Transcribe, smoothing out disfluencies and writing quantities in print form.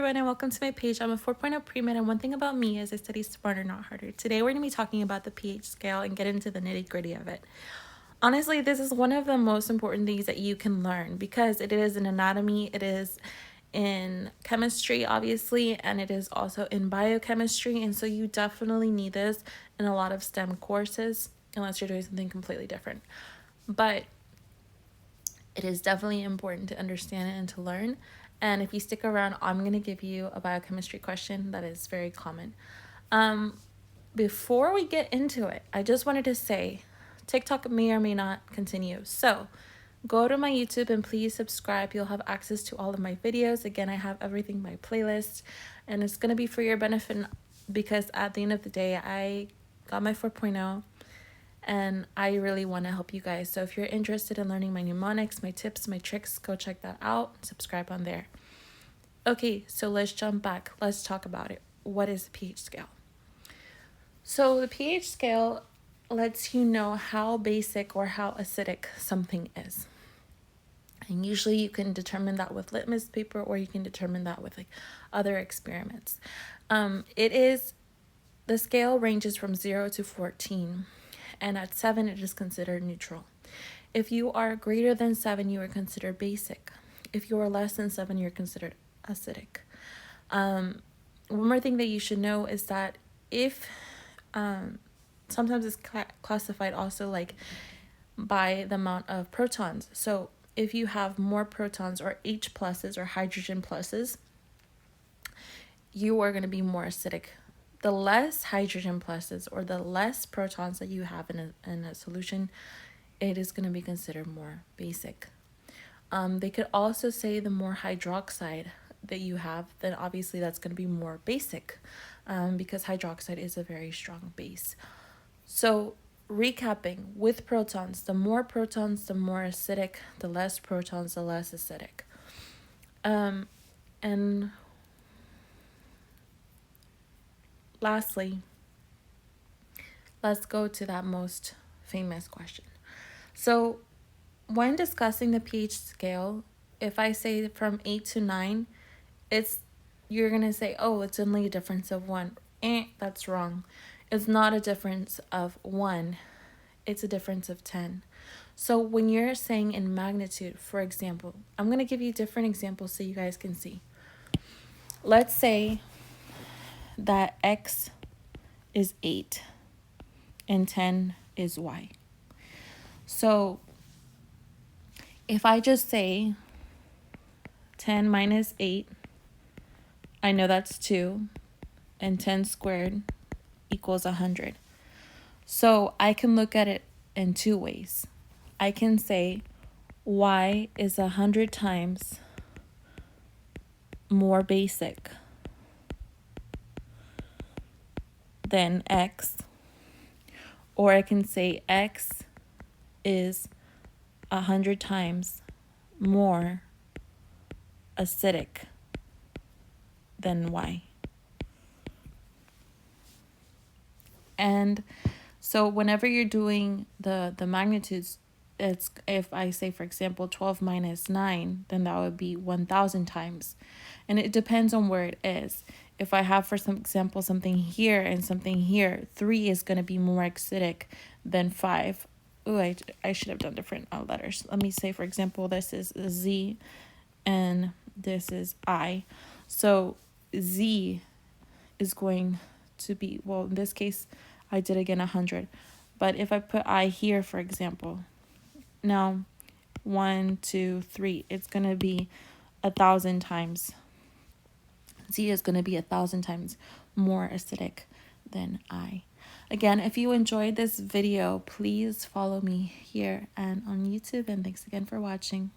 everyone, and welcome to my page. I'm a 4.0 pre-med, and one thing about me is I study smarter, not harder. Today we're going to be talking about the pH scale and get into the nitty-gritty of it. Honestly, this is one of the most important things that you can learn because it is in anatomy, it is in chemistry, obviously, and it is also in biochemistry, and so you definitely need this in a lot of STEM courses unless you're doing something completely different. But it is definitely important to understand it and to learn. And if you stick around, I'm going to give you a biochemistry question that is very common. Before we get into it, I just wanted to say TikTok may or may not continue. So go to my YouTube and please subscribe. You'll have access to all of my videos. Again, I have everything by playlist, and it's going to be for your benefit because at the end of the day, I got my 4.0. And I really want to help you guys. So if you're interested in learning my mnemonics, my tips, my tricks, go check that out. Subscribe on there. Okay, so let's jump back. Let's talk about it. What is the pH scale? So the pH scale lets you know how basic or how acidic something is. And usually you can determine that with litmus paper, or you can determine that with other experiments. The scale ranges from 0 to 14. And at 7, it is considered neutral. If you are greater than 7, you are considered basic. If you are less than 7, you're considered acidic. One more thing that you should know is that if sometimes it's classified also like by the amount of protons. So if you have more protons or H pluses or hydrogen pluses, you are going to be more acidic. The less hydrogen pluses or the less protons that you have in a solution, it is going to be considered more basic. They could also say the more hydroxide that you have, then obviously that's going to be more basic because hydroxide is a very strong base. So recapping, with protons, the more acidic, the less protons, the less acidic. And lastly, let's go to that most famous question. So when discussing the pH scale, if I say from 8 to 9, you're going to say, oh, it's only a difference of 1. That's wrong. It's not a difference of 1. It's a difference of 10. So when you're saying in magnitude, for example, I'm going to give you different examples so you guys can see. Let's say that X is 8 and 10 is Y. So if I just say 10 minus 8, I know that's 2, and 10 squared equals 100. So I can look at it in two ways. I can say Y is 100 times more basic than X, or I can say X is 100 times more acidic than Y. And so whenever you're doing the magnitudes, it's, if I say, for example, 12 minus 9, then that would be 1,000 times. And it depends on where it is. If I have, for some example, something here and something here, 3 is going to be more acidic than 5. Ooh, I should have done different letters. Let me say, for example, this is Z and this is I. So Z is going to be, well, in this case, I did again 100. But if I put I here, for example, now 1, 2, 3, it's going to be 1,000 times. Z is going to be 1,000 times more acidic than I. Again, if you enjoyed this video, please follow me here and on YouTube. And thanks again for watching.